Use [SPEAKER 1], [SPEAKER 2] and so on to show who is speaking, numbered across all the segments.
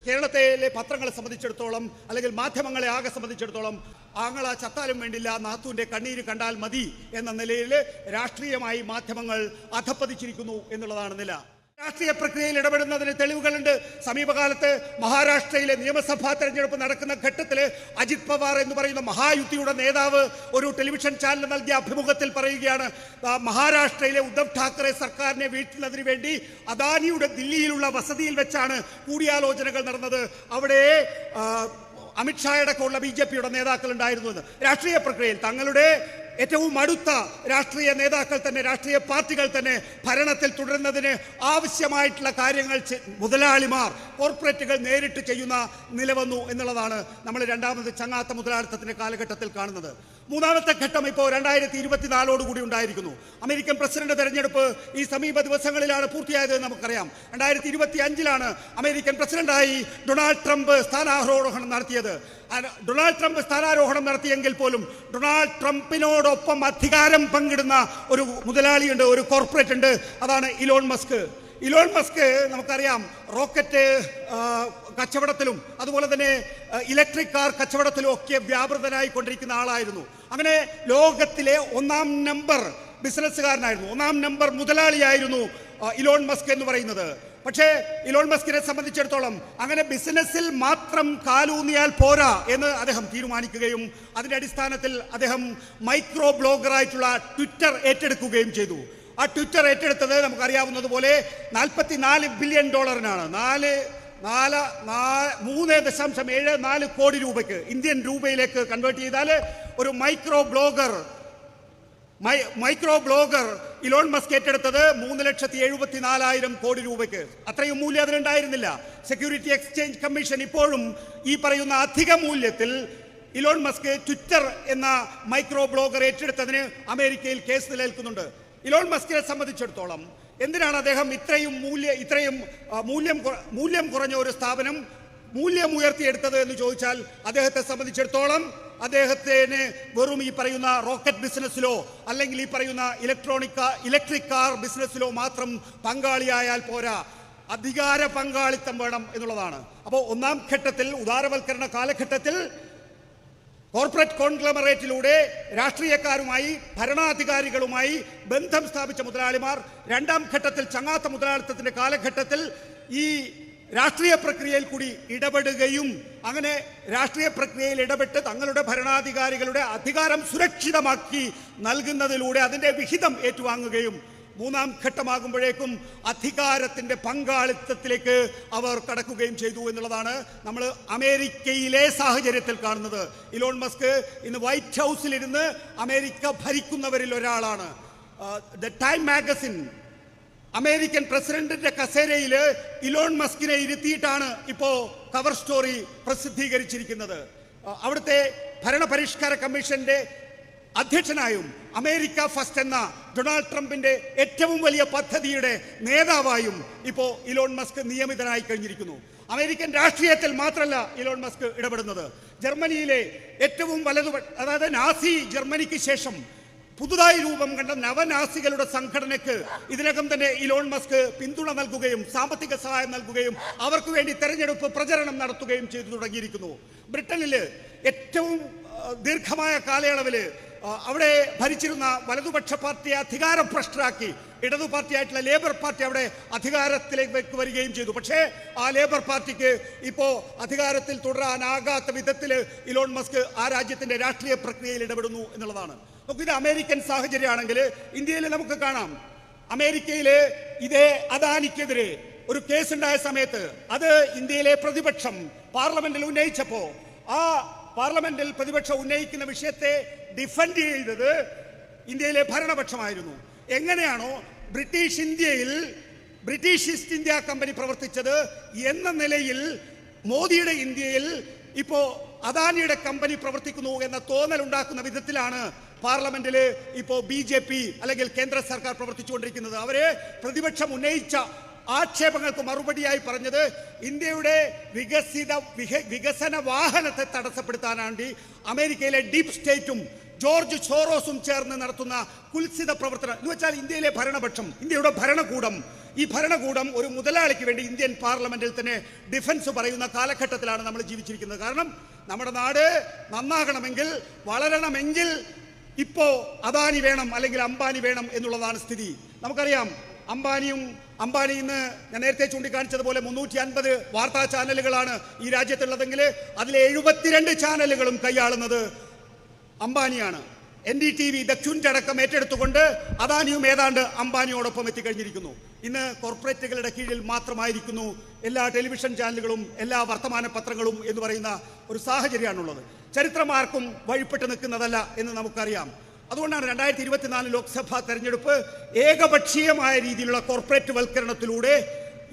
[SPEAKER 1] കേരളത്തിലെ പത്രങ്ങളെ സംബന്ധിച്ചിടത്തോളം അല്ലെങ്കിൽ മാധ്യമങ്ങളെ ആകെ സംബന്ധിച്ചിടത്തോളം ആങ്ങള ചത്താലും വേണ്ടില്ല നാത്തൂന്റെ കണ്ണീര് കണ്ടാൽ മതി എന്ന നിലയിൽ രാഷ്ട്രീയമായി മാധ്യമങ്ങൾ അധപ്പതിച്ചിരിക്കുന്നു എന്നുള്ളതാണ് നില. രാഷ്ട്രീയ പ്രക്രിയയിൽ ഇടപെടുന്നതിന് തെളിവുകളുണ്ട്. സമീപകാലത്ത് മഹാരാഷ്ട്രയിലെ നിയമസഭാ തെരഞ്ഞെടുപ്പ് നടക്കുന്ന ഘട്ടത്തിൽ അജിത് പവാർ എന്ന് പറയുന്ന മഹായുതിയുടെ നേതാവ് ഒരു ടെലിവിഷൻ ചാനൽ നൽകിയ അഭിമുഖത്തിൽ പറയുകയാണ്, മഹാരാഷ്ട്രയിലെ ഉദ്ധവ് ഠാക്കറെ സർക്കാരിനെ വീഴ്ത്തുന്നതിന് വേണ്ടി അദാനിയുടെ ദില്ലിയിലുള്ള വസതിയിൽ വെച്ചാണ് കൂടിയാലോചനകൾ നടന്നത്. അവിടെ അമിത്ഷായുടെ ഉള്ള BJPയുടെ നേതാക്കൾ ഉണ്ടായിരുന്നു. രാഷ്ട്രീയ പ്രക്രിയയിൽ തങ്ങളുടെ ഏറ്റവും അടുത്ത രാഷ്ട്രീയ നേതാക്കൾ തന്നെ, രാഷ്ട്രീയ പാർട്ടികൾ തന്നെ ഭരണത്തിൽ തുടരുന്നതിന് ആവശ്യമായിട്ടുള്ള കാര്യങ്ങൾ മുതലാളിമാർ, കോർപ്പറേറ്റുകൾ നേരിട്ട് ചെയ്യുന്ന നിലവന്നു എന്നുള്ളതാണ് നമ്മൾ രണ്ടാമത് ചങ്ങാത്ത മുതലാളിത്തത്തിന്റെ കാലഘട്ടത്തിൽ കാണുന്നത്. മൂന്നാമത്തെ ഘട്ടം ഇപ്പോൾ 2024 ഉണ്ടായിരിക്കുന്നു. അമേരിക്കൻ പ്രസിഡന്റ് തെരഞ്ഞെടുപ്പ് ഈ സമീപ ദിവസങ്ങളിലാണ് പൂർത്തിയായത് നമുക്കറിയാം. 2025 അമേരിക്കൻ പ്രസിഡന്റായി ഡൊണാൾഡ് ട്രംപ് സ്ഥാനാരോഹണം നടത്തിയത്. ഡൊണാൾഡ് ട്രംപ് സ്ഥാനാരോഹണം നടത്തിയെങ്കിൽ പോലും ഡൊണാൾഡ് ട്രംപിനോടൊപ്പം അധികാരം പങ്കിടുന്ന ഒരു മുതലാളിയുണ്ട്, ഒരു കോർപ്പറേറ്റ് ഉണ്ട്. അതാണ് ഇലോൺ മസ്ക്. ഇലോൺ മസ്ക് നമുക്കറിയാം റോക്കറ്റ് കച്ചവടത്തിലും അതുപോലെ തന്നെ ഇലക്ട്രിക് കാർ കച്ചവടത്തിലും ഒക്കെ വ്യാപൃതനായിക്കൊണ്ടിരിക്കുന്ന ആളായിരുന്നു. അങ്ങനെ ലോകത്തിലെ 1-ാം നമ്പർ ബിസിനസ്സുകാരനായിരുന്നു, 1-ാം നമ്പർ മുതലാളിയായിരുന്നു ഇലോൺ മസ്ക് എന്ന് പറയുന്നത്. പക്ഷേ ഇലോൺ മസ്കിനെ സംബന്ധിച്ചിടത്തോളം അങ്ങനെ ബിസിനസ്സിൽ മാത്രം കാലൂന്നിയാൽ പോരാ എന്ന് അദ്ദേഹം തീരുമാനിക്കുകയും അതിൻ്റെ അടിസ്ഥാനത്തിൽ അദ്ദേഹം മൈക്രോ ബ്ലോഗറായിട്ടുള്ള ട്വിറ്റർ ഏറ്റെടുക്കുകയും ചെയ്തു. ആ ട്വിറ്റർ ഏറ്റെടുത്തത് നമുക്കറിയാവുന്നതുപോലെ $44 ബില്യൺ 3.74 കോടി രൂപയ്ക്ക്, ഇന്ത്യൻ രൂപയിലേക്ക് കൺവേർട്ട് ചെയ്താൽ ഒരു മൈക്രോ ബ്ലോഗർ ഇലോൺ മസ്ക് ഏറ്റെടുത്തത് 3,74,000 കോടി രൂപയ്ക്ക്. അത്രയും മൂല്യം അതിനുണ്ടായിരുന്നില്ല. സെക്യൂരിറ്റി എക്സ്ചേഞ്ച് കമ്മീഷൻ ഇപ്പോഴും ഈ പറയുന്ന അധിക മൂല്യത്തിൽ ഇലോൺ മസ്ക് ട്വിറ്റർ എന്ന മൈക്രോ ബ്ലോഗർ ഏറ്റെടുത്തതിന് അമേരിക്കയിൽ കേസ് നിലനിൽക്കുന്നുണ്ട്. ഇലോൺ മസ്കിനെ സംബന്ധിച്ചിടത്തോളം എന്തിനാണ് അദ്ദേഹം ഇത്രയും മൂല്യം കുറഞ്ഞ ഒരു സ്ഥാപനം മൂല്യം ഉയർത്തിയെടുത്തത് എന്ന് ചോദിച്ചാൽ, അദ്ദേഹത്തെ സംബന്ധിച്ചിടത്തോളം അദ്ദേഹത്തിന് വെറും ഈ പറയുന്ന റോക്കറ്റ് ബിസിനസ്സിലോ അല്ലെങ്കിൽ ഈ പറയുന്ന ഇലക്ട്രിക് കാർ ബിസിനസ്സിലോ മാത്രം പങ്കാളിയായാൽ പോരാ, അധികാര പങ്കാളിത്തം വേണം എന്നുള്ളതാണ്. അപ്പോൾ 1-ാം ഘട്ടത്തിൽ ഉദാരവൽക്കരണ കാലഘട്ടത്തിൽ കോർപ്പറേറ്റ് കോൺഗ്ലമറേറ്റിലൂടെ രാഷ്ട്രീയക്കാരുമായി ഭരണാധികാരികളുമായി ബന്ധം സ്ഥാപിച്ച മുതലാളിമാർ 2-ാം ഘട്ടത്തിൽ ചങ്ങാത്ത മുതലാളിത്തത്തിന്റെ കാലഘട്ടത്തിൽ ഈ രാഷ്ട്രീയ പ്രക്രിയയിൽ കൂടി ഇടപെടുകയും അങ്ങനെ രാഷ്ട്രീയ പ്രക്രിയയിൽ ഇടപെട്ട് തങ്ങളുടെ ഭരണാധികാരികളുടെ അധികാരം സുരക്ഷിതമാക്കി നൽകുന്നതിലൂടെ അതിൻ്റെ വിഹിതം ഏറ്റുവാങ്ങുകയും 3-ാം ഘട്ടമാകുമ്പോഴേക്കും അധികാരത്തിന്റെ പങ്കാളിത്തത്തിലേക്ക് അവർ കടക്കുകയും ചെയ്തു എന്നുള്ളതാണ് നമ്മൾ അമേരിക്കയിലെ സാഹചര്യത്തിൽ കാണുന്നത്. ഇലോൺ മസ്ക് ഇന്ന് വൈറ്റ് ഹൗസിലിരുന്ന് അമേരിക്ക ഭരിക്കുന്നവരിൽ ഒരാളാണ്. ദ ടൈം മാഗസിൻ അമേരിക്കൻ പ്രസിഡന്റിന്റെ കസേരയിൽ ഇലോൺ മസ്കിനെ ഇരുത്തിയിട്ടാണ് ഇപ്പോൾ കവർ സ്റ്റോറി പ്രസിദ്ധീകരിച്ചിരിക്കുന്നത്. അവിടുത്തെ ഭരണപരിഷ്കാര കമ്മീഷന്റെ അധ്യക്ഷനായും അമേരിക്ക ഫസ്റ്റ് എന്ന ഡൊണാൾഡ് ട്രംപിന്റെ ഏറ്റവും വലിയ പദ്ധതിയുടെ നേതാവായും ഇപ്പോൾ ഇലോൺ മസ്ക് നിയമിതനായി കഴിഞ്ഞിരിക്കുന്നു. അമേരിക്കൻ രാഷ്ട്രീയത്തിൽ മാത്രമല്ല ഇലോൺ മസ്ക് ഇടപെടുന്നത്. ജർമ്മനിയിലെ ഏറ്റവും അതായത് നാസി ജർമ്മനിക്ക് ശേഷം പുതുതായി രൂപം കണ്ട നവനാസികളുടെ സംഘടനയ്ക്ക് ഇതിനകം തന്നെ ഇലോൺ മസ്ക് പിന്തുണ നൽകുകയും സാമ്പത്തിക സഹായം നൽകുകയും അവർക്ക് വേണ്ടി തെരഞ്ഞെടുപ്പ് പ്രചരണം നടത്തുകയും ചെയ്തു തുടങ്ങിയിരിക്കുന്നു. ബ്രിട്ടനിൽ ഏറ്റവും ദീർഘമായ കാലയളവിൽ അവിടെ ഭരിച്ചിരുന്ന വലതുപക്ഷ പാർട്ടിയെ അധികാരഭ്രഷ്ടരാക്കി ഇടതു പാർട്ടിയായിട്ടുള്ള ലേബർ പാർട്ടി അവിടെ അധികാരത്തിലേക്ക് വരികയും ചെയ്തു. പക്ഷേ ആ ലേബർ പാർട്ടിക്ക് ഇപ്പോൾ അധികാരത്തിൽ തുടരാനാകാത്ത വിധത്തിൽ ഇലോൺ മസ്ക് ആ രാജ്യത്തിന്റെ രാഷ്ട്രീയ പ്രക്രിയയിൽ ഇടപെടുന്നു എന്നുള്ളതാണ്. ഇത് അമേരിക്കൻ സാഹചര്യമാണെങ്കിൽ ഇന്ത്യയിൽ നമുക്ക് കാണാം. അമേരിക്കയിൽ ഇതേ അദാനിക്കെതിരെ ഒരു കേസുണ്ടായ സമയത്ത് അത് ഇന്ത്യയിലെ പ്രതിപക്ഷം പാർലമെന്റിൽ ഉന്നയിച്ചപ്പോൾ ആ പാർലമെന്റിൽ പ്രതിപക്ഷം ഉന്നയിക്കുന്ന വിഷയത്തെ ഡിഫെൻഡ് ചെയ്തത് ഇന്ത്യയിലെ ഭരണപക്ഷമായിരുന്നു. എങ്ങനെയാണോ ബ്രിട്ടീഷ് ഈസ്റ്റ് ഇന്ത്യ കമ്പനി പ്രവർത്തിച്ചത് എന്ന നിലയിൽ മോദിയുടെ ഇന്ത്യയിൽ ഇപ്പോൾ അദാനിയുടെ കമ്പനി പ്രവർത്തിക്കുന്നു എന്ന തോന്നൽ ഉണ്ടാക്കുന്ന വിധത്തിലാണ് പാർലമെന്റിൽ ഇപ്പോൾ BJP അല്ലെങ്കിൽ കേന്ദ്ര സർക്കാർ പ്രവർത്തിച്ചുകൊണ്ടിരിക്കുന്നത്. അവരെ പ്രതിപക്ഷം ഉന്നയിച്ച ആക്ഷേപങ്ങൾക്ക് മറുപടിയായി പറഞ്ഞത് ഇന്ത്യയുടെ വികസന വാഹനത്തെ തടസ്സപ്പെടുത്താൻ വേണ്ടി അമേരിക്കയിലെ ഡീപ് സ്റ്റേറ്റും ജോർജ് സോറോസും ചേർന്ന് നടത്തുന്ന കുൽസിത പ്രവർത്തനം എന്ന് വെച്ചാൽ ഇന്ത്യയിലെ ഭരണപക്ഷം, ഇന്ത്യയുടെ ഭരണകൂടം ഈ ഭരണകൂടം ഒരു മുതലാളിക്ക് വേണ്ടി ഇന്ത്യൻ പാർലമെന്റിൽ തന്നെ ഡിഫൻസ് പറയുന്ന കാലഘട്ടത്തിലാണ് നമ്മൾ ജീവിച്ചിരിക്കുന്നത്. കാരണം നമ്മുടെ നാട് നന്നാകണമെങ്കിൽ, വളരണമെങ്കിൽ ഇപ്പോ അദാനി വേണം അല്ലെങ്കിൽ അംബാനി വേണം എന്നുള്ളതാണ് സ്ഥിതി. നമുക്കറിയാം, അംബാനി ഇന്ന് ഞാൻ നേരത്തെ ചൂണ്ടിക്കാണിച്ചതുപോലെ 350 വാർത്താ ചാനലുകളാണ് ഈ രാജ്യത്തുള്ളതെങ്കിൽ അതിലെ 72 ചാനലുകളും കൈയാളുന്നത് അംബാനിയാണ്. NDTV ദക്ഷിണ അടക്കം ഏറ്റെടുത്തുകൊണ്ട് അദാനിയും ഏതാണ്ട് അംബാനിയോടൊപ്പം എത്തിക്കഴിഞ്ഞിരിക്കുന്നു. ഇന്ന് കോർപ്പറേറ്റുകളുടെ കീഴിൽ മാത്രമായിരിക്കുന്നു എല്ലാ ടെലിവിഷൻ ചാനലുകളും, എല്ലാ വർത്തമാന പത്രങ്ങളും എന്ന് പറയുന്ന ഒരു സാഹചര്യമാണുള്ളത്. ചരിത്രം ആർക്കും വഴിപ്പെട്ട് നിൽക്കുന്നതല്ല എന്ന് നമുക്കറിയാം. അതുകൊണ്ടാണ് 2024 ലോക്സഭാ തെരഞ്ഞെടുപ്പ് ഏകപക്ഷീയമായ രീതിയിലുള്ള കോർപ്പറേറ്റ് വൽക്കരണത്തിലൂടെ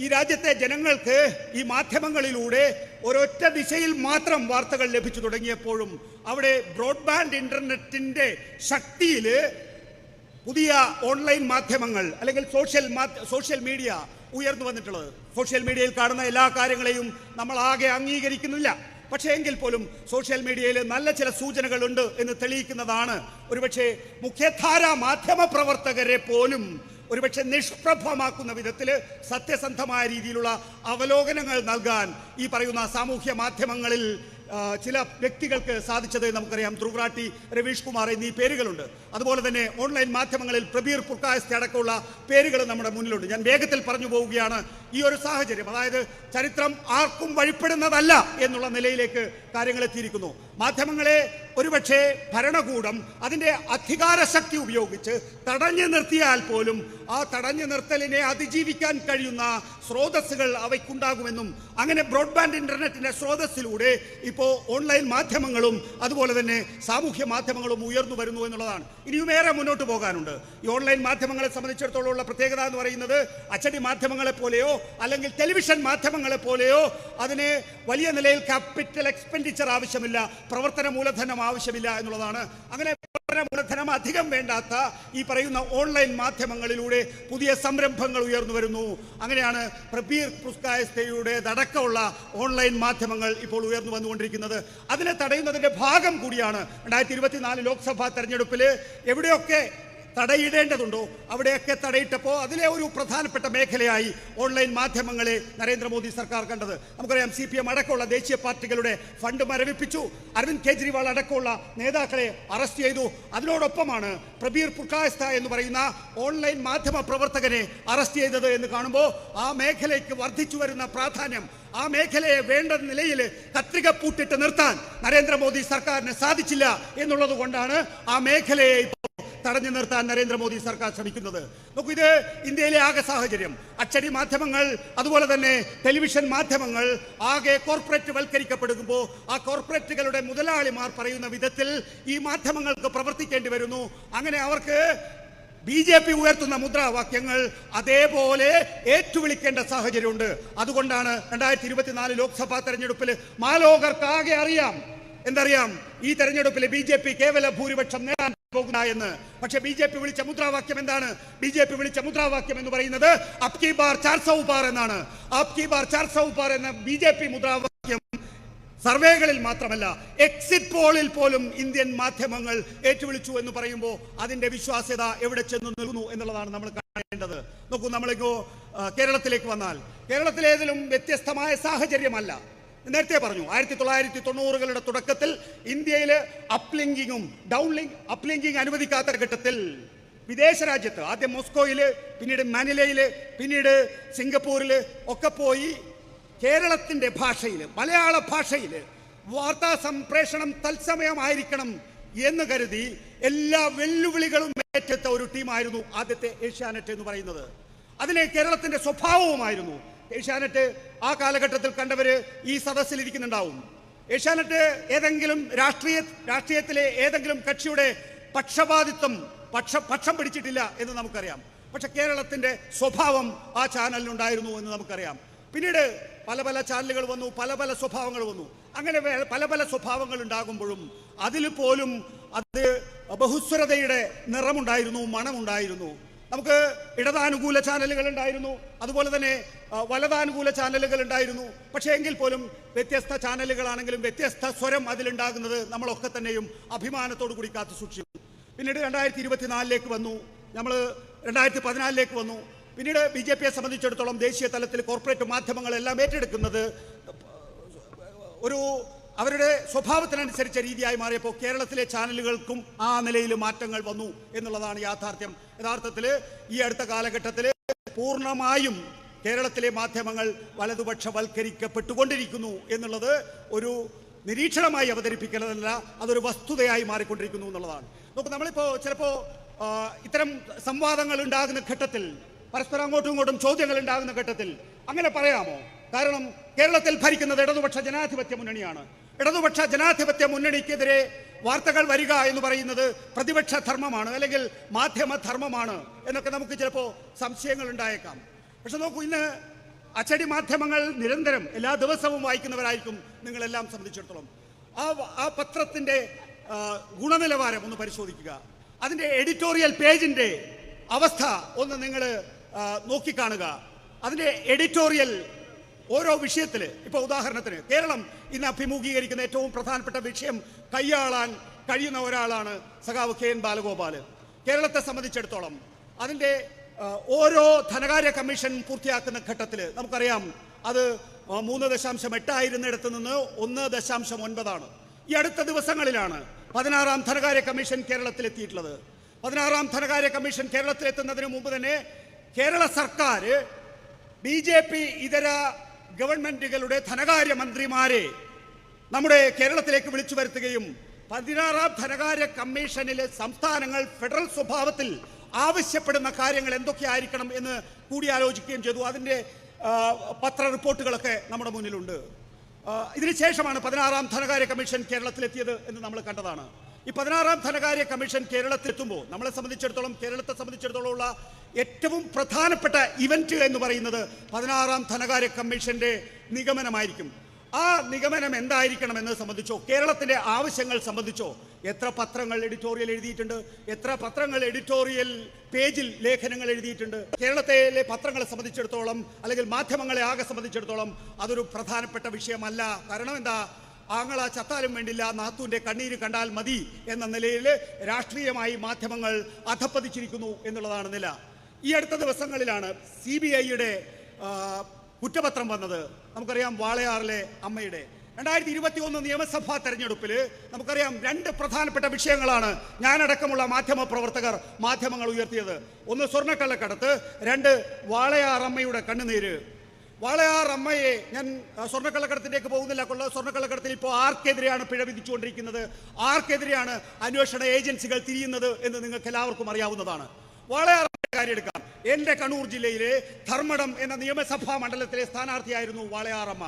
[SPEAKER 1] ഈ രാജ്യത്തെ ജനങ്ങൾക്ക് ഈ മാധ്യമങ്ങളിലൂടെ ഒരൊറ്റ ദിശയിൽ മാത്രം വാർത്തകൾ ലഭിച്ചു തുടങ്ങിയപ്പോഴും അവിടെ ബ്രോഡ്ബാൻഡ് ഇന്റർനെറ്റിന്റെ ശക്തിയിൽ പുതിയ ഓൺലൈൻ മാധ്യമങ്ങൾ അല്ലെങ്കിൽ സോഷ്യൽ മീഡിയ ഉയർന്നു വന്നിട്ടുള്ളത്. സോഷ്യൽ മീഡിയയിൽ കാണുന്ന എല്ലാ കാര്യങ്ങളെയും നമ്മൾ ആകെ അംഗീകരിക്കുന്നില്ല. പക്ഷേ എങ്കിൽ പോലും സോഷ്യൽ മീഡിയയിൽ നല്ല ചില സൂചനകളുണ്ട് എന്ന് തെളിയിക്കുന്നതാണ് ഒരുപക്ഷെ മുഖ്യധാരാ മാധ്യമ പ്രവർത്തകരെ പോലും ഒരുപക്ഷെ നിഷ്പ്രഭമാക്കുന്ന വിധത്തിൽ സത്യസന്ധമായ രീതിയിലുള്ള അവലോകനങ്ങൾ നൽകാൻ ഈ പറയുന്ന സാമൂഹ്യ മാധ്യമങ്ങളിൽ ചില വ്യക്തികൾക്ക് സാധിച്ചത് നമുക്കറിയാം. ധ്രുവ്രാട്ടി, രവീഷ് കുമാർ എന്നീ പേരുകളുണ്ട്. അതുപോലെ തന്നെ ഓൺലൈൻ മാധ്യമങ്ങളിൽ പ്രബീർ പുർക്കായസ്തെ അടക്കമുള്ള പേരുകൾ നമ്മുടെ മുന്നിലുണ്ട്. ഞാൻ വേഗത്തിൽ പറഞ്ഞു പോവുകയാണ്. ഈ ഒരു സാഹചര്യം, അതായത് ചരിത്രം ആർക്കും വഴിപ്പെടുന്നതല്ല എന്നുള്ള നിലയിലേക്ക് കാര്യങ്ങൾ എത്തിയിരിക്കുന്നു. മാധ്യമങ്ങളെ ഒരുപക്ഷെ ഭരണകൂടം അതിൻ്റെ അധികാര ശക്തി ഉപയോഗിച്ച് തടഞ്ഞു നിർത്തിയാൽ പോലും ആ തടഞ്ഞു നിർത്തലിനെ അതിജീവിക്കാൻ കഴിയുന്ന സ്രോതസ്സുകൾ അവയ്ക്കുണ്ടാകുമെന്നും അങ്ങനെ ബ്രോഡ്ബാൻഡ് ഇന്റർനെറ്റിന്റെ സ്രോതസ്സിലൂടെ ഇപ്പോൾ ഓൺലൈൻ മാധ്യമങ്ങളും അതുപോലെ തന്നെ സാമൂഹ്യ മാധ്യമങ്ങളും ഉയർന്നു വരുന്നു എന്നുള്ളതാണ്. ഇനിയുമേറെ മുന്നോട്ട് പോകാനുണ്ട്. ഈ ഓൺലൈൻ മാധ്യമങ്ങളെ സംബന്ധിച്ചിടത്തോളം ഉള്ള പ്രത്യേകത എന്ന് പറയുന്നത് അച്ചടി മാധ്യമങ്ങളെ പോലെയോ അല്ലെങ്കിൽ ടെലിവിഷൻ മാധ്യമങ്ങളെ പോലെയോ അതിന് വലിയ നിലയിൽ ക്യാപിറ്റൽ എക്സ്പെൻഡിച്ചർ ആവശ്യമില്ല, പ്രവർത്തന മൂലധനം ആവശ്യമില്ല എന്നുള്ളതാണ്. അങ്ങനെ മൂലധനം അധികം വേണ്ടാത്ത ഈ പറയുന്ന ഓൺലൈൻ മാധ്യമങ്ങളിലൂടെ പുതിയ സംരംഭങ്ങൾ ഉയർന്നു വരുന്നു. അങ്ങനെയാണ് പ്രബീർ പുർക്കായസ്തെയുടേതടക്കമുള്ള ഓൺലൈൻ മാധ്യമങ്ങൾ ഇപ്പോൾ ഉയർന്നു വന്നുകൊണ്ടിരിക്കുന്നത്. അതിനെ തടയുന്നതിന്റെ ഭാഗം കൂടിയാണ് 2024 ലോക്സഭാ തെരഞ്ഞെടുപ്പിൽ എവിടെയൊക്കെ തടയിടേണ്ടതുണ്ടോ അവിടെയൊക്കെ തടയിട്ടപ്പോൾ അതിലെ ഒരു പ്രധാനപ്പെട്ട മേഖലയായി ഓൺലൈൻ മാധ്യമങ്ങളെ നരേന്ദ്രമോദി സർക്കാർ കണ്ടത്. നമുക്കറിയാം, CPM അടക്കമുള്ള ദേശീയ പാർട്ടികളുടെ ഫണ്ട് മരവിപ്പിച്ചു, അരവിന്ദ് കെജ്രിവാൾ അടക്കമുള്ള നേതാക്കളെ അറസ്റ്റ് ചെയ്തു. അതിനോടൊപ്പമാണ് പ്രബീർ പുർക്കായസ്തെ എന്ന് പറയുന്ന ഓൺലൈൻ മാധ്യമ പ്രവർത്തകനെ അറസ്റ്റ് ചെയ്തത് എന്ന് കാണുമ്പോൾ ആ മേഖലയ്ക്ക് വർദ്ധിച്ചു വരുന്ന പ്രാധാന്യം, ആ മേഖലയെ വേണ്ട നിലയിൽ കത്രിക പൂട്ടിട്ട് നിർത്താൻ നരേന്ദ്രമോദി സർക്കാരിന് സാധിച്ചില്ല എന്നുള്ളത് കൊണ്ടാണ് ആ മേഖലയെ തടഞ്ഞു നിർത്താൻ നരേന്ദ്രമോദി സർക്കാർ ശ്രമിക്കുന്നത്. നോക്കൂ, ഇത് ഇന്ത്യയിലെ ആകെ സാഹചര്യം. അച്ചടി മാധ്യമങ്ങൾ അതുപോലെ തന്നെ ടെലിവിഷൻ മാധ്യമങ്ങൾ ആകെ കോർപ്പറേറ്റ് വൽക്കരിക്കപ്പെടുമ്പോൾ ആ കോർപ്പറേറ്റുകളുടെ മുതലാളിമാർ പറയുന്ന വിധത്തിൽ ഈ മാധ്യമങ്ങൾക്ക് പ്രവർത്തിക്കേണ്ടി വരുന്നു. അങ്ങനെ അവർക്ക് BJP ഉയർത്തുന്ന മുദ്രാവാക്യങ്ങൾ അതേപോലെ ഏറ്റുവിളിക്കേണ്ട സാഹചര്യമുണ്ട്. അതുകൊണ്ടാണ് 2024 ലോക്സഭാ തെരഞ്ഞെടുപ്പിൽ മാലോകർക്കാകെ അറിയാം, എന്തറിയാം, ഈ തെരഞ്ഞെടുപ്പിൽ BJP കേവല ഭൂരിപക്ഷം നേടാൻ പോകുന്ന എന്ന്. പക്ഷെ BJP വിളിച്ച മുദ്രാവാക്യം എന്താണ്? BJP വിളിച്ച മുദ്രാവാക്യം എന്ന് പറയുന്നത് അബ്കി ബാർ 400 പാർ എന്നാണ്. അബ്കി ബാർ 400 പാർ എന്ന BJP മുദ്രാവാക്യം സർവേകളിൽ മാത്രമല്ല എക്സിറ്റ് പോളിൽ പോലും ഇന്ത്യൻ മാധ്യമങ്ങൾ ഏറ്റുവിളിച്ചു എന്ന് പറയുമ്പോൾ അതിന്റെ വിശ്വാസ്യത എവിടെ ചെന്ന് നിൽക്കുന്നു എന്നുള്ളതാണ് നമ്മൾ കാണേണ്ടത്. നോക്കൂ, നമ്മളിപ്പോ കേരളത്തിലേക്ക് വന്നാൽ കേരളത്തിലേതിലും വ്യത്യസ്തമായ സാഹചര്യമല്ല. നേരത്തെ പറഞ്ഞു, 1990കളുടെ തുടക്കത്തിൽ ഇന്ത്യയിൽ അപ്ലിങ്കിങ്ങും അപ്ലിങ്കിങ് അനുവദിക്കാത്ത ഘട്ടത്തിൽ വിദേശ രാജ്യത്ത് ആദ്യം മോസ്കോയിൽ, പിന്നീട് മാനിലയിൽ, പിന്നീട് സിംഗപ്പൂരിൽ ഒക്കെ പോയി കേരളത്തിന്റെ ഭാഷയിൽ, മലയാള ഭാഷയിൽ വാർത്താ സംപ്രേഷണം തത്സമയമായിരിക്കണം എന്ന് കരുതി എല്ലാ വെല്ലുവിളികളും ഏറ്റെടുത്ത ഒരു ടീമായിരുന്നു ആദ്യത്തെ ഏഷ്യാനെറ്റ് എന്ന് പറയുന്നത്. അതിലെ കേരളത്തിന്റെ സ്വഭാവവുമായിരുന്നു. ഏഷ്യാനെറ്റ് ആ കാലഘട്ടത്തിൽ കണ്ടവര് ഈ സദസ്സിൽ ഇരിക്കുന്നുണ്ടാവും. ഏഷ്യാനെറ്റ് ഏതെങ്കിലും രാഷ്ട്രീയത്തിലെ ഏതെങ്കിലും കക്ഷിയുടെ പക്ഷം പിടിച്ചിട്ടില്ല എന്ന് നമുക്കറിയാം. പക്ഷെ കേരളത്തിന്റെ സ്വഭാവം ആ ചാനലിനുണ്ടായിരുന്നു എന്ന് നമുക്കറിയാം. പിന്നീട് പല പല ചാനലുകൾ വന്നു, പല പല സ്വഭാവങ്ങൾ വന്നു. അങ്ങനെ പല പല സ്വഭാവങ്ങൾ ഉണ്ടാകുമ്പോഴും അതിൽ പോലും അത് ബഹുസ്വരതയുടെ നിറമുണ്ടായിരുന്നു, മണമുണ്ടായിരുന്നു. നമുക്ക് ഇടതാനുകൂല ചാനലുകൾ ഉണ്ടായിരുന്നു, അതുപോലെ തന്നെ വലതാനുകൂല ചാനലുകൾ ഉണ്ടായിരുന്നു. പക്ഷേ എങ്കിൽ പോലും വ്യത്യസ്ത ചാനലുകളാണെങ്കിലും വ്യത്യസ്ത സ്വരം അതിലുണ്ടാകുന്നത് നമ്മളൊക്കെ തന്നെയും അഭിമാനത്തോടു കൂടി കാത്തു സൂക്ഷിച്ചു. പിന്നീട് 2024 വന്നു, നമ്മൾ 2014 വന്നു. പിന്നീട് BJPയെ സംബന്ധിച്ചിടത്തോളം ദേശീയ തലത്തിൽ കോർപ്പറേറ്റ് മാധ്യമങ്ങളെല്ലാം ഏറ്റെടുക്കുന്നത് ഒരു അവരുടെ സ്വഭാവത്തിനനുസരിച്ച രീതിയായി മാറിയപ്പോൾ കേരളത്തിലെ ചാനലുകൾക്കും ആ നിലയിൽ മാറ്റങ്ങൾ വന്നു എന്നുള്ളതാണ് യാഥാർത്ഥ്യം. യഥാർത്ഥത്തിൽ ഈ അടുത്ത കാലഘട്ടത്തിൽ പൂർണ്ണമായും കേരളത്തിലെ മാധ്യമങ്ങൾ വലതുപക്ഷവൽക്കരിക്കപ്പെട്ടുകൊണ്ടിരിക്കുന്നു എന്നുള്ളത് ഒരു നിരീക്ഷണമായി അവതരിപ്പിക്കുന്നതല്ല, അതൊരു വസ്തുതയായി മാറിക്കൊണ്ടിരിക്കുന്നു എന്നുള്ളതാണ്. നോക്കൂ, നമ്മളിപ്പോൾ ചിലപ്പോൾ ഇത്തരം സംവാദങ്ങൾ ഉണ്ടാകുന്ന ഘട്ടത്തിൽ, പരസ്പരം അങ്ങോട്ടും ഇങ്ങോട്ടും ചോദ്യങ്ങൾ ഉണ്ടാകുന്ന ഘട്ടത്തിൽ അങ്ങനെ പറയാമോ? കാരണം കേരളത്തിൽ ഭരിക്കുന്നത് ഇടതുപക്ഷ ജനാധിപത്യ മുന്നണിയാണ്. ഇടതുപക്ഷ ജനാധിപത്യ മുന്നണിക്കെതിരെ വാർത്തകൾ വരിക എന്ന് പറയുന്നത് പ്രതിപക്ഷ ധർമ്മമാണ്, അല്ലെങ്കിൽ മാധ്യമ ധർമ്മമാണ് എന്നൊക്കെ നമുക്ക് ചിലപ്പോൾ സംശയങ്ങൾ ഉണ്ടായേക്കാം. പക്ഷെ നോക്കൂ, ഇന്ന് അച്ചടി മാധ്യമങ്ങൾ നിരന്തരം എല്ലാ ദിവസവും വായിക്കുന്നവരായിരിക്കും നിങ്ങളെല്ലാം സംബന്ധിച്ചിടത്തോളം. ആ പത്രത്തിൻ്റെ ഗുണനിലവാരം ഒന്ന് പരിശോധിക്കുക. അതിൻ്റെ എഡിറ്റോറിയൽ പേജിൻ്റെ അവസ്ഥ ഒന്ന് നിങ്ങൾ നോക്കിക്കാണുക. അതിൻ്റെ എഡിറ്റോറിയൽ ഓരോ വിഷയത്തിൽ, ഇപ്പോൾ ഉദാഹരണത്തിന് കേരളം ഇന്ന് അഭിമുഖീകരിക്കുന്ന ഏറ്റവും പ്രധാനപ്പെട്ട വിഷയം കൈയാളാൻ കഴിയുന്ന ഒരാളാണ് സഖാവ് KN ബാലഗോപാൽ. കേരളത്തെ സംബന്ധിച്ചിടത്തോളം അതിൻ്റെ ഓരോ ധനകാര്യ കമ്മീഷൻ പൂർത്തിയാക്കുന്ന ഘട്ടത്തിൽ നമുക്കറിയാം അത് 3.8 ആയിരുന്നിടത്ത് നിന്ന് 1.9. ഈ അടുത്ത ദിവസങ്ങളിലാണ് 16-ാം ധനകാര്യ കമ്മീഷൻ കേരളത്തിലെത്തിയിട്ടുള്ളത്. 16-ാം ധനകാര്യ കമ്മീഷൻ കേരളത്തിലെത്തുന്നതിന് മുമ്പ് തന്നെ കേരള സർക്കാർ BJP ഇതര ഗവൺമെന്റുകളുടെ ധനകാര്യ മന്ത്രിമാരെ നമ്മുടെ കേരളത്തിലേക്ക് വിളിച്ചു വരുത്തുകയും 16-ാം ധനകാര്യ കമ്മീഷനിലെ സംസ്ഥാനങ്ങൾ ഫെഡറൽ സ്വഭാവത്തിൽ ആവശ്യപ്പെടുന്ന കാര്യങ്ങൾ എന്തൊക്കെയായിരിക്കണം എന്ന് കൂടിയാലോചിക്കുകയും ചെയ്തു. അതിൻ്റെ പത്ര റിപ്പോർട്ടുകളൊക്കെ നമ്മുടെ മുന്നിലുണ്ട്. ഇതിനുശേഷമാണ് 16-ാം ധനകാര്യ കമ്മീഷൻ കേരളത്തിലെത്തിയത് എന്ന് നമ്മൾ കണ്ടതാണ്. ഈ 16-ാം ധനകാര്യ കമ്മീഷൻ കേരളത്തിലെത്തുമ്പോൾ നമ്മളെ സംബന്ധിച്ചിടത്തോളം, കേരളത്തെ സംബന്ധിച്ചിടത്തോളം ഉള്ള ഏറ്റവും പ്രധാനപ്പെട്ട ഇവന്റ് എന്ന് പറയുന്നത് 16-ാം ധനകാര്യ കമ്മീഷന്റെ നിഗമനമായിരിക്കും. ആ നിഗമനം എന്തായിരിക്കണമെന്ന് സംബന്ധിച്ചോ, കേരളത്തിൻ്റെ ആവശ്യങ്ങൾ സംബന്ധിച്ചോ എത്ര പത്രങ്ങൾ എഡിറ്റോറിയൽ എഴുതിയിട്ടുണ്ട്, എത്ര പത്രങ്ങൾ എഡിറ്റോറിയൽ പേജിൽ ലേഖനങ്ങൾ എഴുതിയിട്ടുണ്ട്. കേരളത്തിലെ പത്രങ്ങളെ സംബന്ധിച്ചിടത്തോളം, അല്ലെങ്കിൽ മാധ്യമങ്ങളെ ആകെ സംബന്ധിച്ചിടത്തോളം അതൊരു പ്രധാനപ്പെട്ട വിഷയമല്ല. കാരണം എന്താ? ആങ്ങള ചത്താലും വേണ്ടില്ല, നാത്തൂൻ്റെ കണ്ണീര് കണ്ടാൽ മതി എന്ന നിലയിൽ രാഷ്ട്രീയമായി മാധ്യമങ്ങൾ അധപ്പതിച്ചിരിക്കുന്നു എന്നുള്ളതാണ് നില. ഈ അടുത്ത ദിവസങ്ങളിലാണ് CBIയുടെ കുറ്റപത്രം വന്നത്. നമുക്കറിയാം വാളയാറിലെ അമ്മയുടെ 2021 നിയമസഭാ തെരഞ്ഞെടുപ്പിൽ നമുക്കറിയാം 2 പ്രധാനപ്പെട്ട വിഷയങ്ങളാണ് ഞാനടക്കമുള്ള മാധ്യമ പ്രവർത്തകർ മാധ്യമങ്ങൾ ഉയർത്തിയത്. ഒന്ന് സ്വർണ്ണക്കള്ളക്കടത്ത്, 2 വാളയാർ അമ്മയുടെ കണ്ണുനീര്. വാളയാർ അമ്മയെ ഞാൻ സ്വർണ്ണക്കള്ളക്കടത്തിലേക്ക് പോകുന്നില്ല. സ്വർണ്ണക്കള്ളക്കടത്തിൽ ഇപ്പോൾ ആർക്കെതിരെയാണ് പിഴ വിധിച്ചുകൊണ്ടിരിക്കുന്നത്, ആർക്കെതിരെയാണ് അന്വേഷണ ഏജൻസികൾ തിരിയുന്നത് എന്ന് നിങ്ങൾക്ക് എല്ലാവർക്കും അറിയാവുന്നതാണ്. വാളയാർ കാര്യം എടുക്കാം. എൻ്റെ കണ്ണൂർ ജില്ലയിലെ ധർമ്മടം എന്ന നിയമസഭാ മണ്ഡലത്തിലെ സ്ഥാനാർത്ഥിയായിരുന്നു വാളയാറമ്മ.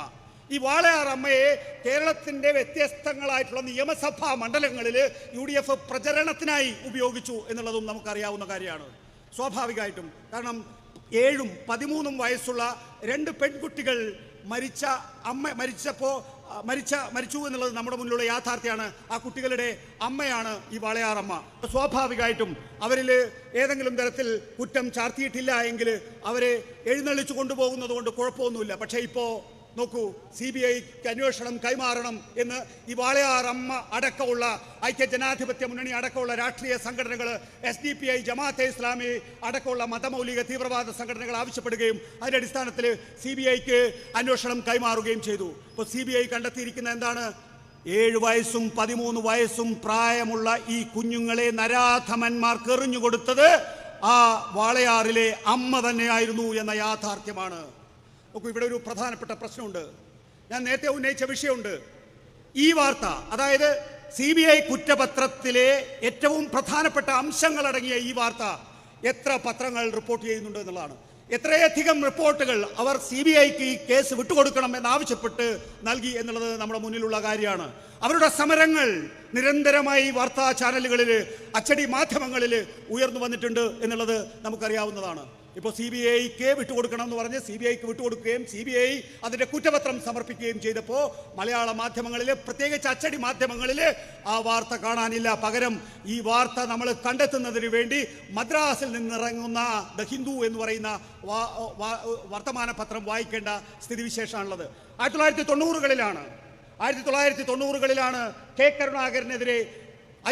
[SPEAKER 1] ഈ വാളയാറമ്മയെ കേരളത്തിൻ്റെ വ്യത്യസ്തങ്ങളായിട്ടുള്ള നിയമസഭാ മണ്ഡലങ്ങളിൽ UDF പ്രചരണത്തിനായി ഉപയോഗിച്ചു എന്നുള്ളതും നമുക്കറിയാവുന്ന കാര്യമാണ്. സ്വാഭാവികമായിട്ടും, കാരണം 7ഉം 13ഉം വയസ്സുള്ള 2 പെൺകുട്ടികൾ മരിച്ചു എന്നുള്ളത് നമ്മുടെ മുന്നിലുള്ള യാഥാർത്ഥ്യമാണ്. ആ കുട്ടികളുടെ അമ്മയാണ് ഈ വാളയാറമ്മ. സ്വാഭാവികമായിട്ടും അവരിൽ ഏതെങ്കിലും തരത്തിൽ കുറ്റം ചാർത്തിയിട്ടില്ല എങ്കിൽ അവരെ എഴുന്നള്ളിച്ചു കൊണ്ടുപോകുന്നത് കൊണ്ട് കുഴപ്പമൊന്നുമില്ല. പക്ഷേ ഇപ്പോൾ നോക്കൂ, CBIക്ക് അന്വേഷണം കൈമാറണം എന്ന് ഈ വാളയാർ അമ്മ അടക്കമുള്ള ഐക്യജനാധിപത്യ മുന്നണി അടക്കമുള്ള രാഷ്ട്രീയ സംഘടനകൾ, SDPI, ജമാഅത്തെ ഇസ്ലാമി അടക്കമുള്ള മതമൗലിക തീവ്രവാദ സംഘടനകൾ ആവശ്യപ്പെടുകയും അതിൻ്റെ അടിസ്ഥാനത്തിൽ CBIക്ക് അന്വേഷണം കൈമാറുകയും ചെയ്തു. ഇപ്പോൾ CBI കണ്ടെത്തിയിരിക്കുന്ന എന്താണ്? 7 വയസ്സും 13 വയസ്സും പ്രായമുള്ള ഈ കുഞ്ഞുങ്ങളെ നരാധമന്മാർക്ക് എറിഞ്ഞുകൊടുത്തത് ആ വാളയാറിലെ അമ്മ തന്നെയായിരുന്നു എന്ന യാഥാർത്ഥ്യമാണ്. നോക്കൂ, ഇവിടെ ഒരു പ്രധാനപ്പെട്ട പ്രശ്നമുണ്ട്. ഞാൻ നേരത്തെ ഉന്നയിച്ച വിഷയമുണ്ട്. ഈ വാർത്ത, അതായത് CBI കുറ്റപത്രത്തിലെ ഏറ്റവും പ്രധാനപ്പെട്ട അംശങ്ങളടങ്ങിയ ഈ വാർത്ത എത്ര പത്രങ്ങൾ റിപ്പോർട്ട് ചെയ്യുന്നുണ്ട് എന്നുള്ളതാണ്. എത്രയധികം റിപ്പോർട്ടുകൾ അവർ CBIക്ക് ഈ കേസ് വിട്ടുകൊടുക്കണം എന്നാവശ്യപ്പെട്ട് നൽകി എന്നുള്ളത് നമ്മുടെ മുന്നിലുള്ള കാര്യമാണ്. അവരുടെ സമരങ്ങൾ നിരന്തരമായി വാർത്താ ചാനലുകളിൽ, അച്ചടി മാധ്യമങ്ങളിൽ ഉയർന്നു വന്നിട്ടുണ്ട് എന്നുള്ളത് നമുക്കറിയാവുന്നതാണ്. ഇപ്പോൾ CBIക്ക് വിട്ടുകൊടുക്കണം എന്ന് പറഞ്ഞ് CBIക്ക് വിട്ടുകൊടുക്കുകയും CBI അതിൻ്റെ കുറ്റപത്രം സമർപ്പിക്കുകയും ചെയ്തപ്പോൾ മലയാള മാധ്യമങ്ങളിൽ, പ്രത്യേകിച്ച് അച്ചടി മാധ്യമങ്ങളിൽ ആ വാർത്ത കാണാനില്ല. പകരം ഈ വാർത്ത നമ്മൾ കണ്ടെത്തുന്നതിന് വേണ്ടി മദ്രാസിൽ നിന്നിറങ്ങുന്ന ദ ഹിന്ദു എന്ന് പറയുന്ന വർത്തമാന പത്രം വായിക്കേണ്ട സ്ഥിതിവിശേഷമാണുള്ളത്. 1990കളിലാണ് K കരുണാകരനെതിരെ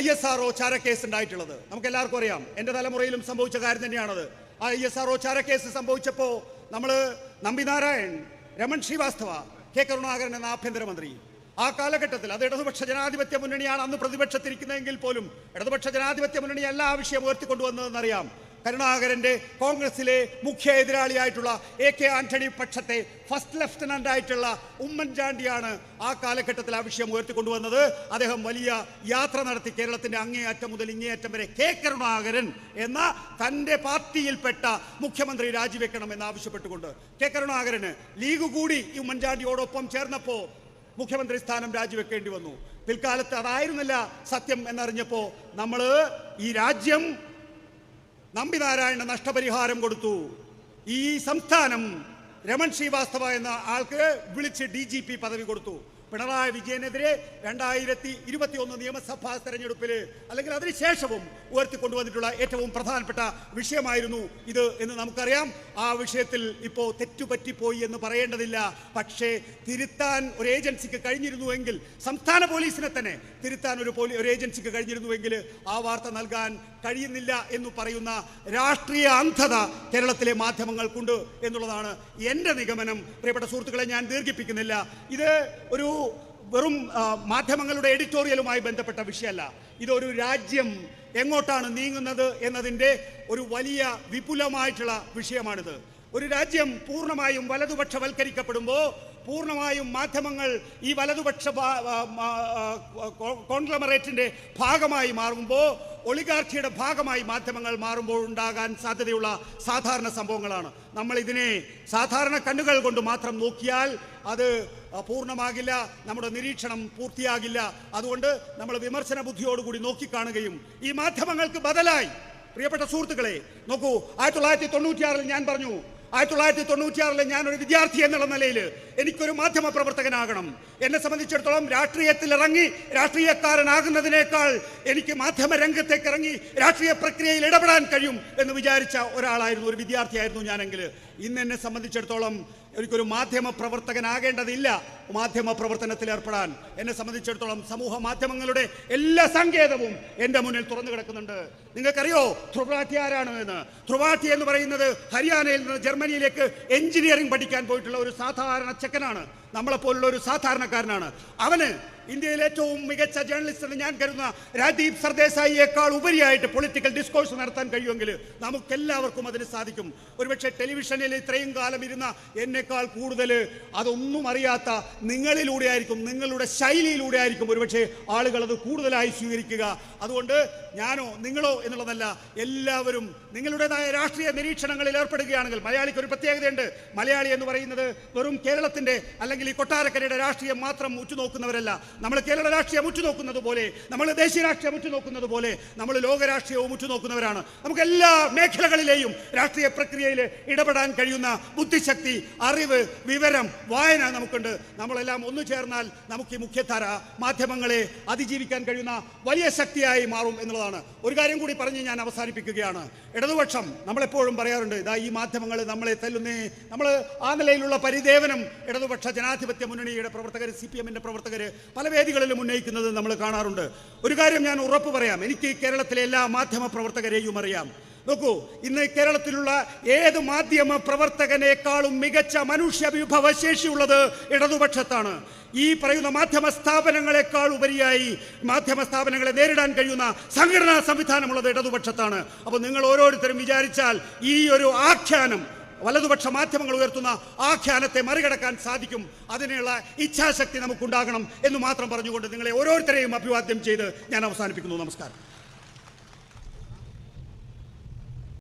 [SPEAKER 1] ISRO ചാരക്കേസ് ഉണ്ടായിട്ടുള്ളത്. നമുക്കെല്ലാവർക്കും അറിയാം. എൻ്റെ തലമുറയിലും സംഭവിച്ച കാര്യം തന്നെയാണത്. ISRO ചാരക്കേസ് സംഭവിച്ചപ്പോൾ നമ്മൾ നമ്പിനാരായൺ, രമൺ ശ്രീവാസ്തവ, കെ കരുണാകരൻ എന്ന ആഭ്യന്തരമന്ത്രി, ആ കാലഘട്ടത്തിൽ അത് ഇടതുപക്ഷ ജനാധിപത്യ മുന്നണിയാണ് അന്ന് പ്രതിപക്ഷത്തിരിക്കുന്നതെങ്കിൽ പോലും ഇടതുപക്ഷ ജനാധിപത്യ മുന്നണി എല്ലാ വിഷയം ഉയർത്തിക്കൊണ്ടുവന്നതെന്നറിയാം. കരുണാകരന്റെ കോൺഗ്രസിലെ മുഖ്യ എതിരാളിയായിട്ടുള്ള AK ആന്റണി പക്ഷത്തെ ഫസ്റ്റ് ലെഫ്റ്റനന്റ് ആയിട്ടുള്ള ഉമ്മൻചാണ്ടിയാണ് ആ കാലഘട്ടത്തിൽ ആ വിഷയം ഉയർത്തിക്കൊണ്ടുവന്നത്. അദ്ദേഹം വലിയ യാത്ര നടത്തി കേരളത്തിന്റെ അങ്ങേയറ്റം മുതൽ ഇങ്ങേയറ്റം വരെ. കെ കരുണാകരൻ എന്ന തന്റെ പാർട്ടിയിൽപ്പെട്ട മുഖ്യമന്ത്രി രാജിവെക്കണം എന്നാവശ്യപ്പെട്ടുകൊണ്ട് കെ കരുണാകരന് ലീഗ് കൂടി ഈ ഉമ്മൻചാണ്ടിയോടൊപ്പം ചേർന്നപ്പോൾ മുഖ്യമന്ത്രി സ്ഥാനം രാജിവെക്കേണ്ടി വന്നു. പിൽക്കാലത്ത് അതായിരുന്നില്ല സത്യം എന്നറിഞ്ഞപ്പോൾ നമ്മൾ ഈ രാജ്യം നമ്പിനാരായണ നഷ്ടപരിഹാരം കൊടുത്തു. ഈ സംസ്ഥാനം രമൺ ശ്രീവാസ്തവ എന്ന ആൾക്ക് വിളിച്ച് DGP പദവി കൊടുത്തു. പിണറായി വിജയനെതിരെ 2021 നിയമസഭാ തെരഞ്ഞെടുപ്പിൽ അല്ലെങ്കിൽ അതിനുശേഷവും ഉയർത്തിക്കൊണ്ടുവന്നിട്ടുള്ള ഏറ്റവും പ്രധാനപ്പെട്ട വിഷയമായിരുന്നു ഇത് എന്ന് നമുക്കറിയാം. ആ വിഷയത്തിൽ ഇപ്പോൾ തെറ്റുപറ്റിപ്പോയി എന്ന് പറയേണ്ടതില്ല. പക്ഷേ തിരുത്താൻ ഒരു ഏജൻസിക്ക് കഴിഞ്ഞിരുന്നുവെങ്കിൽ, സംസ്ഥാന പോലീസിനെ തന്നെ തിരുത്താൻ ഒരു ഏജൻസിക്ക് കഴിഞ്ഞിരുന്നുവെങ്കിൽ ആ വാർത്ത നൽകാൻ കഴിയുന്നില്ല എന്ന് പറയുന്ന രാഷ്ട്രീയ അന്ധത കേരളത്തിലെ മാധ്യമങ്ങൾക്കുണ്ട് എന്നുള്ളതാണ് എൻ്റെ നിഗമനം. പ്രിയപ്പെട്ട സുഹൃത്തുക്കളെ, ഞാൻ ദീർഘിപ്പിക്കുന്നില്ല. ഇത് ഒരു വെറും മാധ്യമങ്ങളുടെ എഡിറ്റോറിയലുമായി ബന്ധപ്പെട്ട വിഷയമല്ല. ഇതൊരു രാജ്യം എങ്ങോട്ടാണ് നീങ്ങുന്നത് എന്നതിൻ്റെ ഒരു വലിയ വിപുലമായിട്ടുള്ള വിഷയമാണിത്. ഒരു രാജ്യം പൂർണ്ണമായും വലതുപക്ഷവൽക്കരിക്കപ്പെടുമ്പോൾ, പൂർണ്ണമായും മാധ്യമങ്ങൾ ഈ വലതുപക്ഷ കോൺഗ്ലമറേറ്റിന്റെ ഭാഗമായി മാറുമ്പോൾ, ഒളിഗാർക്കിയുടെ ഭാഗമായി മാധ്യമങ്ങൾ മാറുമ്പോൾ ഉണ്ടാകാൻ സാധ്യതയുള്ള സാധാരണ സംഭവങ്ങളാണ്. നമ്മൾ ഇതിനെ സാധാരണ കണ്ണുകൾ കൊണ്ട് മാത്രം നോക്കിയാൽ അത് പൂർണ്ണമാകില്ല, നമ്മുടെ നിരീക്ഷണം പൂർത്തിയാകില്ല. അതുകൊണ്ട് നമ്മൾ വിമർശന ബുദ്ധിയോടുകൂടി നോക്കിക്കാണുകയും ഈ മാധ്യമങ്ങൾക്ക് ബദലായി, പ്രിയപ്പെട്ട സുഹൃത്തുക്കളെ നോക്കൂ, 1996 ഞാൻ പറഞ്ഞു, 1996 ഞാനൊരു വിദ്യാർത്ഥി എന്നുള്ള നിലയിൽ എനിക്കൊരു മാധ്യമ പ്രവർത്തകനാകണം. എന്നെ സംബന്ധിച്ചിടത്തോളം രാഷ്ട്രീയത്തിൽ ഇറങ്ങി രാഷ്ട്രീയക്കാരനാകുന്നതിനേക്കാൾ എനിക്ക് മാധ്യമ രംഗത്തേക്ക് ഇറങ്ങി രാഷ്ട്രീയ പ്രക്രിയയിൽ ഇടപെടാൻ കഴിയും എന്ന് വിചാരിച്ച ഒരാളായിരുന്നു, ഒരു വിദ്യാർത്ഥിയായിരുന്നു ഞാനെങ്കിൽ. ഇന്ന് എന്നെ സംബന്ധിച്ചിടത്തോളം എനിക്കൊരു മാധ്യമ പ്രവർത്തകനാകേണ്ടതില്ല മാധ്യമ പ്രവർത്തനത്തിൽ ഏർപ്പെടാൻ. എന്നെ സംബന്ധിച്ചിടത്തോളം സമൂഹ മാധ്യമങ്ങളുടെ എല്ലാ സങ്കേതവും എൻ്റെ മുന്നിൽ തുറന്നു കിടക്കുന്നുണ്ട്. നിങ്ങൾക്കറിയോ ത്രിപാഠി ആരാണ് എന്ന്? ത്രിപാഠി എന്ന് പറയുന്നത് ഹരിയാനയിൽ നിന്ന് ജർമ്മനിയിലേക്ക് എഞ്ചിനീയറിംഗ് പഠിക്കാൻ പോയിട്ടുള്ള ഒരു സാധാരണ ചെക്കനാണ്, നമ്മളെപ്പോലുള്ള ഒരു സാധാരണക്കാരനാണ്. അവന് ഇന്ത്യയിലെ ഏറ്റവും മികച്ച ജേർണലിസ്റ്റ് എന്ന് ഞാൻ കരുതുന്ന രാജീവ് സർദേശായിയേക്കാൾ ഉപരിയായിട്ട് പൊളിറ്റിക്കൽ ഡിസ്കോഴ്സ് നടത്താൻ കഴിയുമെങ്കിൽ നമുക്കെല്ലാവർക്കും അതിന് സാധിക്കും. ഒരുപക്ഷെ ടെലിവിഷനിൽ ഇത്രയും കാലം ഇരുന്ന എന്നെക്കാൾ കൂടുതൽ അതൊന്നും അറിയാത്ത നിങ്ങളിലൂടെ ആയിരിക്കും, നിങ്ങളുടെ ശൈലിയിലൂടെ ആയിരിക്കും ഒരുപക്ഷെ ആളുകൾ അത് കൂടുതലായി സ്വീകരിക്കുക. അതുകൊണ്ട് ഞാനോ നിങ്ങളോ എന്നുള്ളതല്ല, എല്ലാവരും നിങ്ങളുടേതായ രാഷ്ട്രീയ നിരീക്ഷണങ്ങളിൽ ഏർപ്പെടുകയാണെങ്കിൽ, മലയാളിക്ക് ഒരു പ്രത്യേകതയുണ്ട്. മലയാളി എന്ന് പറയുന്നത് വെറും കേരളത്തിന്റെ അല്ലെങ്കിൽ ഈ കൊട്ടാരക്കരയുടെ രാഷ്ട്രീയം മാത്രം ഉറ്റുനോക്കുന്നവരല്ല. നമ്മൾ കേരള രാഷ്ട്രീയം ഉറ്റുനോക്കുന്നത് പോലെ, നമ്മൾ ദേശീയ രാഷ്ട്രീയം ഉറ്റുനോക്കുന്നത് പോലെ നമ്മൾ ലോകരാഷ്ട്രീയവും ഉറ്റുനോക്കുന്നവരാണ്. നമുക്ക് എല്ലാ മേഖലകളിലെയും രാഷ്ട്രീയ പ്രക്രിയയിൽ ഇടപെടാൻ കഴിയുന്ന ബുദ്ധിശക്തി, അറിവ്, വിവരം, വായന നമുക്കുണ്ട്. നമ്മളെല്ലാം ഒന്നു ചേർന്നാൽ നമുക്ക് ഈ മുഖ്യധാര മാധ്യമങ്ങളെ അതിജീവിക്കാൻ കഴിയുന്ന വലിയ ശക്തിയായി മാറും എന്നുള്ളതാണ്. ഒരു കാര്യം കൂടി പറഞ്ഞ് ഞാൻ അവസാനിപ്പിക്കുകയാണ്. ഇടതുപക്ഷം നമ്മളെപ്പോഴും പറയാറുണ്ട്, ഇതാ ഈ മാധ്യമങ്ങൾ നമ്മളെ തല്ലുന്നേ. നമ്മൾ ആ നിലയിലുള്ള പരിദേവനം ഇടതുപക്ഷ ജനാധിപത്യ മുന്നണിയുടെ പ്രവർത്തകർ, CPM-ന്റെ പ്രവർത്തകർ പല വേദികളിലും ഉന്നയിക്കുന്നത് നമ്മൾ കാണാറുണ്ട്. ഒരു കാര്യം ഞാൻ ഉറപ്പ് പറയാം, എനിക്ക് കേരളത്തിലെ എല്ലാ മാധ്യമ പ്രവർത്തകരെയും അറിയാം. നോക്കൂ, ഇന്ന് കേരളത്തിലുള്ള ഏത് മാധ്യമ പ്രവർത്തകനേക്കാളും മികച്ച മനുഷ്യ വിഭവശേഷിയുള്ളത് ഇടതുപക്ഷത്താണ്. ഈ പറയുന്ന മാധ്യമ സ്ഥാപനങ്ങളെക്കാൾ ഉപരിയായി മാധ്യമ സ്ഥാപനങ്ങളെ നേരിടാൻ കഴിയുന്ന സംഘടനാ സംവിധാനമുള്ളത് ഇടതുപക്ഷത്താണ്. അപ്പോൾ നിങ്ങൾ ഓരോരുത്തരും വിചാരിച്ചാൽ ഈ ഒരു ആഖ്യാനം, വലതുപക്ഷ മാധ്യമങ്ങൾ ഉയർത്തുന്ന ആഖ്യാനത്തെ മറികടക്കാൻ സാധിക്കും. അതിനുള്ള ഇച്ഛാശക്തി നമുക്കുണ്ടാകണം എന്ന് മാത്രം പറഞ്ഞുകൊണ്ട് നിങ്ങളെ ഓരോരുത്തരെയും അഭിവാദ്യം ചെയ്ത് ഞാൻ അവസാനിപ്പിക്കുന്നു. നമസ്കാരം.